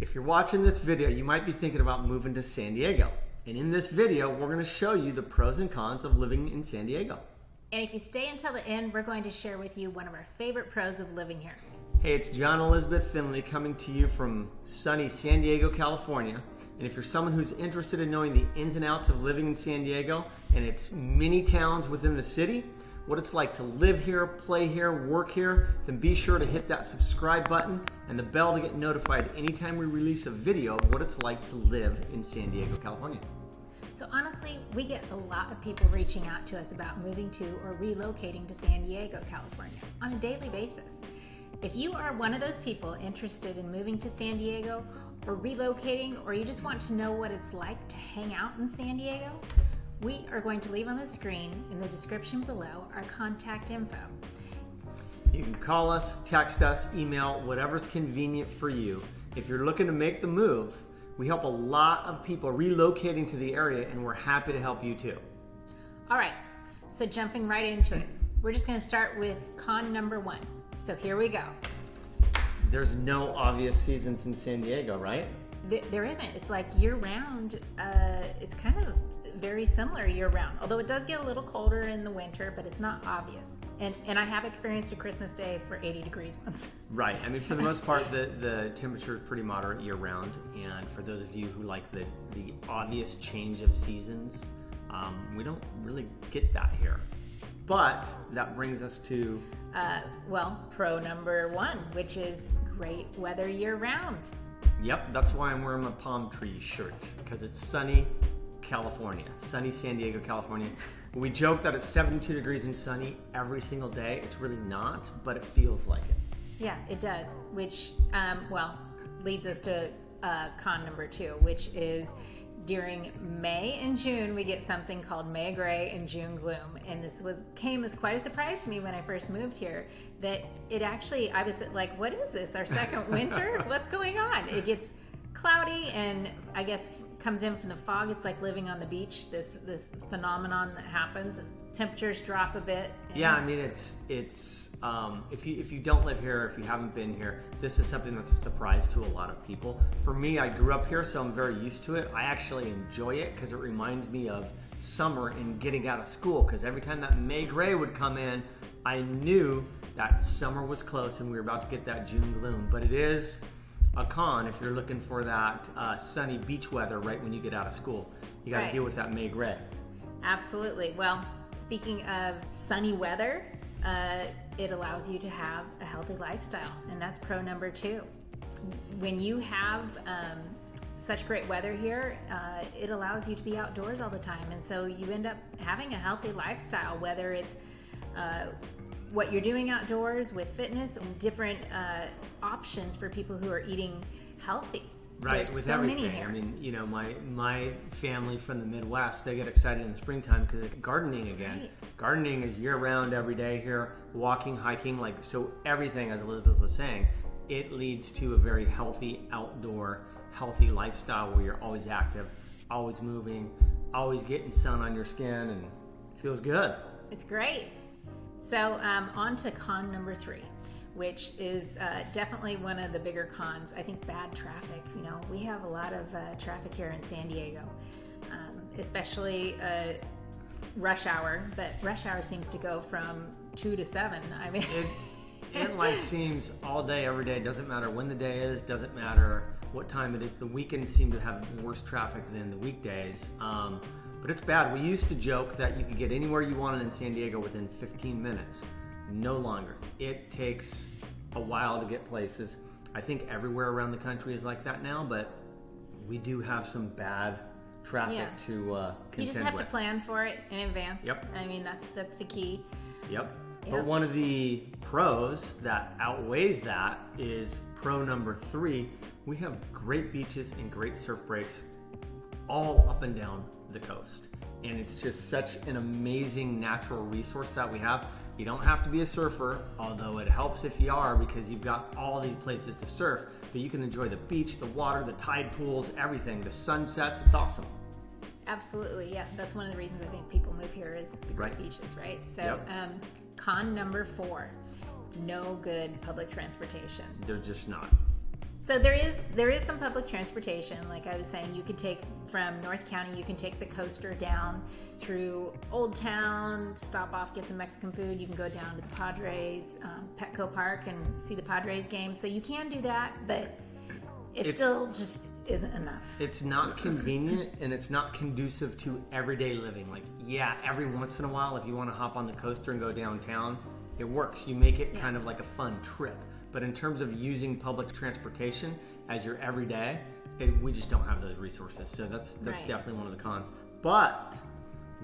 If you're watching this video, you might be thinking about moving to San Diego. And in this video, we're going to show you the pros and cons of living in San Diego. And if you stay until the end, we're going to share with you one of our favorite pros of living here. Hey, it's John Elizabeth Finley coming to you from sunny San Diego, California. And if you're someone who's interested in knowing the ins and outs of living in San Diego and its many towns within the city, what it's like to live here, play here, work here, then be sure to hit that subscribe button and the bell to get notified anytime we release a video of what it's like to live in San Diego, California. So honestly, we get a lot of people reaching out to us about moving to or relocating to San Diego, California on a daily basis. If you are one of those people interested in moving to San Diego or relocating, or you just want to know what it's like to hang out in San Diego, we are going to leave on the screen in the description below our contact info. You can call us, text us, email, whatever's convenient for you. If you're looking to make the move, we help a lot of people relocating to the area, and we're happy to help you too. All right, so jumping right into it, we're just going to start with con number 1. So here we go. There's no obvious seasons in San Diego, right? There isn't. It's like year-round. It's kind of very similar year-round, although it does get a little colder in the winter, but it's not obvious. And I have experienced a Christmas day for 80 degrees once. Right. I mean, for the most part, the temperature is pretty moderate year-round. And for those of you who like the obvious change of seasons, we don't really get that here. But that brings us to... pro number 1, which is great weather year-round. Yep, that's why I'm wearing my palm tree shirt, because it's sunny California, sunny San Diego, California. We joke that it's 72 degrees and sunny every single day. It's really not, but it feels like it. Yeah, it does, which, leads us to con number 2, which is during May and June, we get something called May Gray and June Gloom. And this came as quite a surprise to me when I first moved here, that it actually, I was like, what is this, our second winter? What's going on? It gets cloudy and I guess comes in from the fog. It's like living on the beach, this phenomenon that happens. Temperatures drop a bit. Yeah, I mean, it's if you don't live here, if you haven't been here, this is something that's a surprise to a lot of people. For me, I grew up here, so I'm very used to it. I actually enjoy it because it reminds me of summer and getting out of school, because every time that May Gray would come in, I knew that summer was close and we were about to get that June gloom. But it is a con if you're looking for that sunny beach weather right when you get out of school. You got to deal with that May Gray. Absolutely. Well, speaking of sunny weather, it allows you to have a healthy lifestyle, and that's pro number 2. When you have such great weather here, it allows you to be outdoors all the time, and so you end up having a healthy lifestyle, whether it's what you're doing outdoors with fitness and different options for people who are eating healthy. Right, There's with so everything. many here. I mean, you know, my family from the Midwest, they get excited in the springtime because it's gardening again. Right. Gardening is year-round, every day here. Walking, hiking, so everything, as Elizabeth was saying, it leads to a very healthy outdoor, healthy lifestyle where you're always active, always moving, always getting sun on your skin, and it feels good. It's great. So on to con number 3, which is definitely one of the bigger cons. I think bad traffic. You know, we have a lot of traffic here in San Diego, especially rush hour. But rush hour seems to go from 2 to 7. I mean, it seems all day, every day. Doesn't matter when the day is. Doesn't matter what time it is. The weekends seem to have worse traffic than the weekdays. But it's bad. We used to joke that you could get anywhere you wanted in San Diego within 15 minutes. No longer. It takes a while to get places. I think everywhere around the country is like that now, but we do have some bad traffic to contend with. You just have to plan for it in advance. Yep. I mean, that's the key. Yep. But one of the pros that outweighs that is pro number 3. We have great beaches and great surf breaks all up and down the coast. And it's just such an amazing natural resource that we have. You don't have to be a surfer, although it helps if you are, because you've got all these places to surf, but you can enjoy the beach, the water, the tide pools, everything, the sunsets. It's awesome. Absolutely, yeah. That's one of the reasons I think people move here is the great beaches, right? So con number 4, no good public transportation. They're just not. So there is some public transportation. Like I was saying, you could take from North County, you can take the coaster down through Old Town, stop off, get some Mexican food. You can go down to the Padres, Petco Park, and see the Padres game. So you can do that, but it's still just isn't enough. It's not convenient, and it's not conducive to everyday living. Like, yeah, every once in a while, if you want to hop on the coaster and go downtown, it works. You make it kind of like a fun trip. But in terms of using public transportation as your everyday, we just don't have those resources. So that's definitely one of the cons. But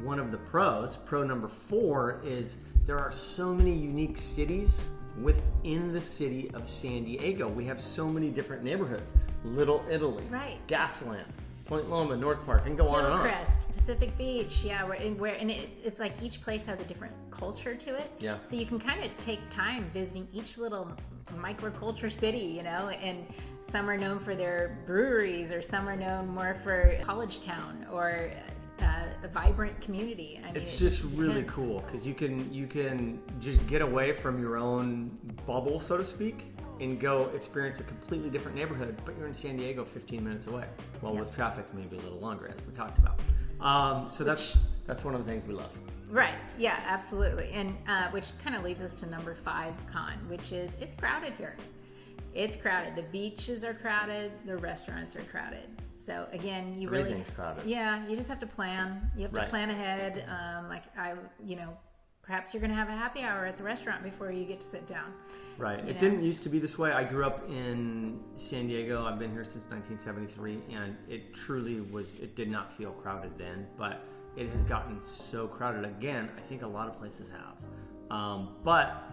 one of the pros, pro number 4, is there are so many unique cities within the city of San Diego. We have so many different neighborhoods. Little Italy, Gaslamp, Point Loma, North Park, and go on and on. Hillcrest, Pacific Beach, it's like each place has a different culture to it. Yeah. So you can kind of take time visiting each little microculture city, you know, and some are known for their breweries, or some are known more for college town, or a vibrant community. I mean, it's just really cool because you can just get away from your own bubble, so to speak, and go experience a completely different neighborhood, but you're in San Diego 15 minutes away. Well, with traffic, maybe a little longer, as we talked about. So that's one of the things we love. Right. Yeah, absolutely. And which kind of leads us to number 5 con, which is it's crowded here. It's crowded. The beaches are crowded. The restaurants are crowded. So again, everything's crowded. Yeah, you just have to plan. You have to plan ahead. Perhaps you're going to have a happy hour at the restaurant before you get to sit down. Right. It didn't used to be this way. I grew up in San Diego. I've been here since 1973, and it truly was. It did not feel crowded then, but it has gotten so crowded again. I think a lot of places have, but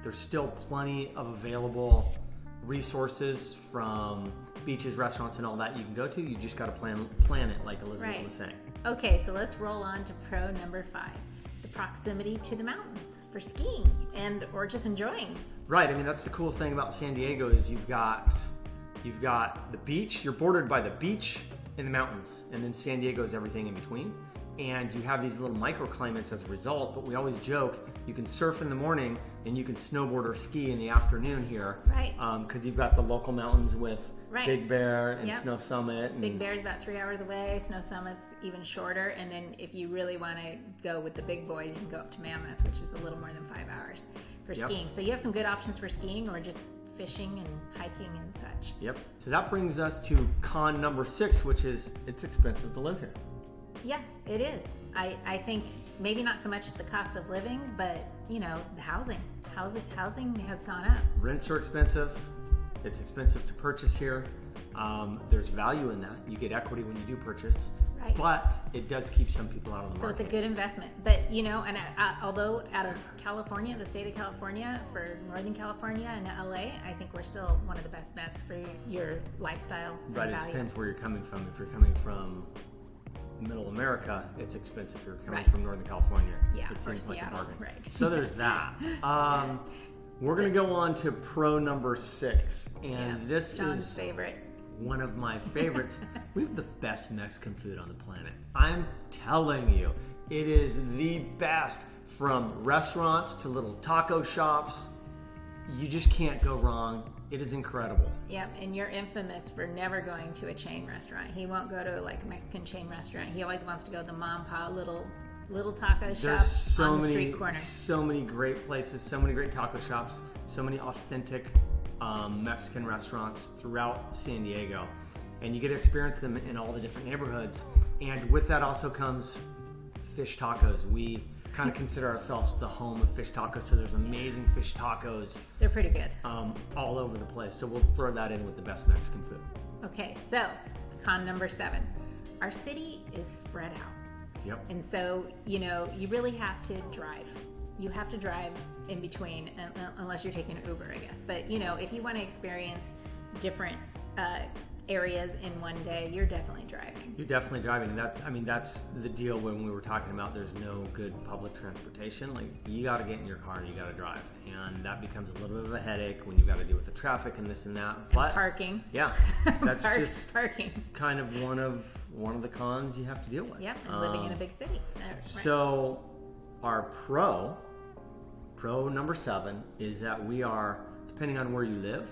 there's still plenty of available resources from beaches, restaurants, and all that you can go to. You just got to plan it, like Elizabeth was saying. Okay, so let's roll on to pro number 5. The proximity to the mountains for skiing or just enjoying. Right. I mean, that's the cool thing about San Diego is you've got the beach. You're bordered by the beach and the mountains, and then San Diego is everything in between. And you have these little microclimates as a result, but we always joke you can surf in the morning and you can snowboard or ski in the afternoon here. Right. Because you've got the local mountains with Big Bear and Snow Summit. And Big Bear's about 3 hours away. Snow Summit's even shorter. And then if you really want to go with the big boys, you can go up to Mammoth, which is a little more than 5 hours for skiing. So you have some good options for skiing or just fishing and hiking and such. Yep. So that brings us to con number 6, which is it's expensive to live here. Yeah, it is. I think maybe not so much the cost of living, but the housing has gone up. Rents are expensive. It's expensive to purchase here. There's value in that. You get equity when you do purchase. Right. But it does keep some people out of the market. So it's a good investment. But, and although out of California, the state of California, for Northern California and LA, I think we're still one of the best bets for your lifestyle and value. It depends where you're coming from. If you're coming from Middle America, it's expensive. If you're coming from Northern California, it seems like a bargain. Right. So there's that. We're going to go on to pro number 6, and this John's is favorite. One of my favorites. We have the best Mexican food on the planet. I'm telling you, it is the best. From restaurants to little taco shops, you just can't go wrong. It is incredible. Yep, and you're infamous for never going to a chain restaurant. He won't go to like a Mexican chain restaurant. He always wants to go to the mom and pop little taco shop on the street corner. So many great places, so many great taco shops, so many authentic Mexican restaurants throughout San Diego. And you get to experience them in all the different neighborhoods. And with that also comes fish tacos. We kind of consider ourselves the home of fish tacos, so there's amazing fish tacos. They're pretty good. All over the place. So we'll throw that in with the best Mexican food. Okay, so con number 7. Our city is spread out. Yep. And so, you really have to drive. You have to drive in between, unless you're taking an Uber, I guess. But, if you want to experience different areas in one day, you're definitely driving. You're definitely driving. That's the deal when we were talking about there's no good public transportation. Like, you got to get in your car and you got to drive. And that becomes a little bit of a headache when you got to deal with the traffic and this and that. And parking. Yeah. That's just parking. Kind of one of the cons you have to deal with. Yep, and living in a big city. Right. So our pro number 7 is that we are, depending on where you live,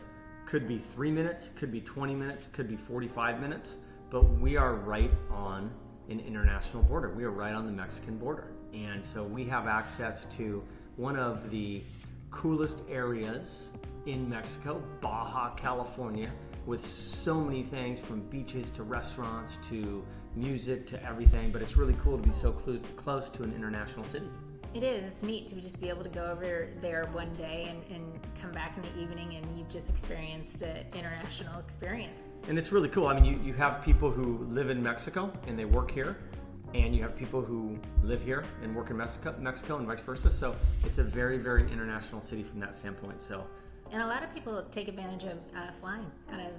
Could be 3 minutes, could be 20 minutes, could be 45 minutes, but we are right on an international border. We are right on the Mexican border. And so we have access to one of the coolest areas in Mexico, Baja California, with so many things from beaches to restaurants to music to everything. But it's really cool to be so close to an international city. It is. It's neat to just be able to go over there one day and come back in the evening and you've just experienced an international experience. And it's really cool. I mean, you have people who live in Mexico and they work here, and you have people who live here and work in Mexico and vice versa. So it's a very, very international city from that standpoint. And a lot of people take advantage of flying out of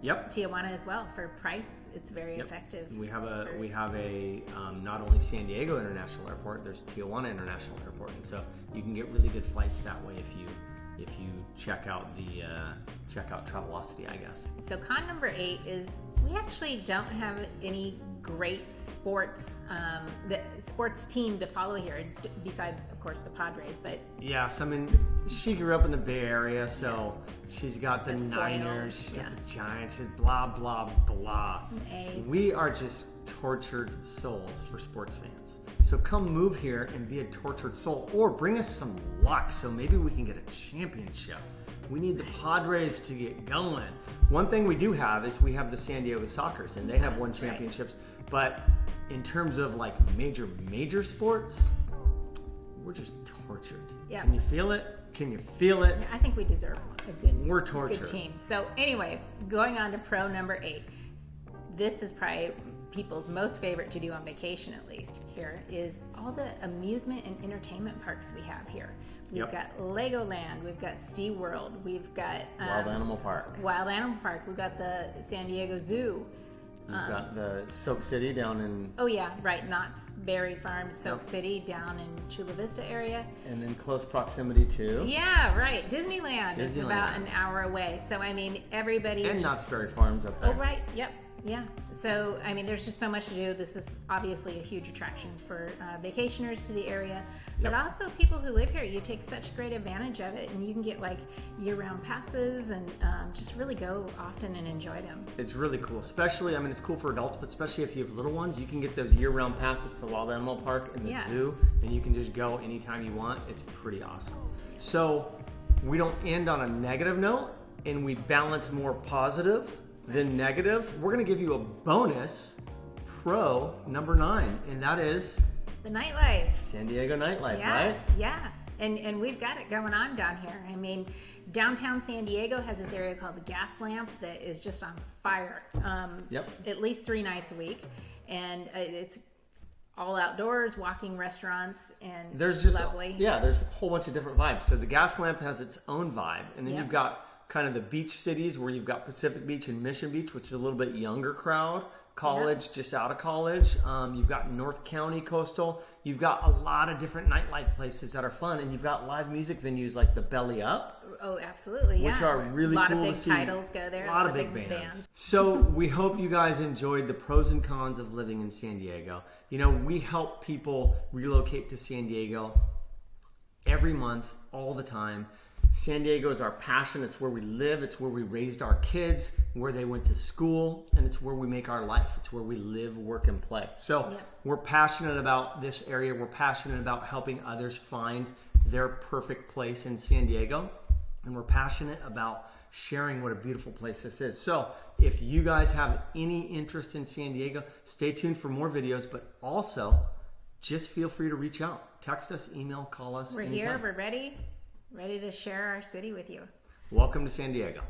Yep. Tijuana as well. For price, it's very effective. We have a not only San Diego International Airport, there's Tijuana International Airport, and so you can get really good flights that way if you check out Travelocity, I guess. So con number 8 is we actually don't have any great sports team to follow here, besides of course the Padres. But yes, I mean, she grew up in the Bay Area, so she's got the Niners, she's got the Giants, and blah blah blah. A's. We are just tortured souls for sports fans. So come move here and be a tortured soul, or bring us some luck so maybe we can get a championship. We need the Padres to get going. One thing we do have is we have the San Diego Sockers, and they have won championships. But in terms of like major sports, we're just tortured. Yeah. Can you feel it? Can you feel it? I think we deserve a We're tortured. good team. So anyway, going on to pro number 8. This is probably people's most favorite to do on vacation, at least here, is all the amusement and entertainment parks we have here. We've got Legoland, we've got SeaWorld, we've got Wild Animal Park. We've got the San Diego Zoo. We've got the Soak City down in... Oh yeah, right, Knott's Berry Farm, Soak City down in Chula Vista area. And in close proximity to... Yeah, right, Disneyland is about an hour away. So I mean, everybody... And Knott's Berry Farms up there. Oh right, yep. Yeah, so I mean, there's just so much to do. This is obviously a huge attraction for vacationers to the area, but also people who live here. You take such great advantage of it, and you can get like year-round passes and just really go often and enjoy them. It's really cool, especially, I mean, it's cool for adults, but especially if you have little ones, you can get those year-round passes to the Wild Animal Park and the zoo, and you can just go anytime you want. It's pretty awesome. So we don't end on a negative note, and we balance more positive than negative. We're going to give you a bonus pro number 9, and that is the Nightlife. San Diego Nightlife, right? Yeah, and we've got it going on down here. I mean, downtown San Diego has this area called the Gas Lamp that is just on fire. At least 3 nights a week, and it's all outdoors, walking restaurants, and there's just lovely. There's a whole bunch of different vibes. So the Gas Lamp has its own vibe, and then you've got kind of the beach cities where you've got Pacific Beach and Mission Beach, which is a little bit younger crowd, college, just out of college. You've got North County Coastal. You've got a lot of different nightlife places that are fun, and you've got live music venues like the Belly Up. Oh, absolutely, which are really cool to see. A lot of big titles go there. A lot of big bands. So we hope you guys enjoyed the pros and cons of living in San Diego. You know, we help people relocate to San Diego every month, all the time. San Diego is our passion. It's where we live. It's where we raised our kids, where they went to school, and it's where we make our life. It's where we live, work, and play. So we're passionate about this area. We're passionate about helping others find their perfect place in San Diego. And we're passionate about sharing what a beautiful place this is. So if you guys have any interest in San Diego, stay tuned for more videos, but also just feel free to reach out. Text us, email, call us. We're anytime. here. We're ready to share our city with you. Welcome to San Diego.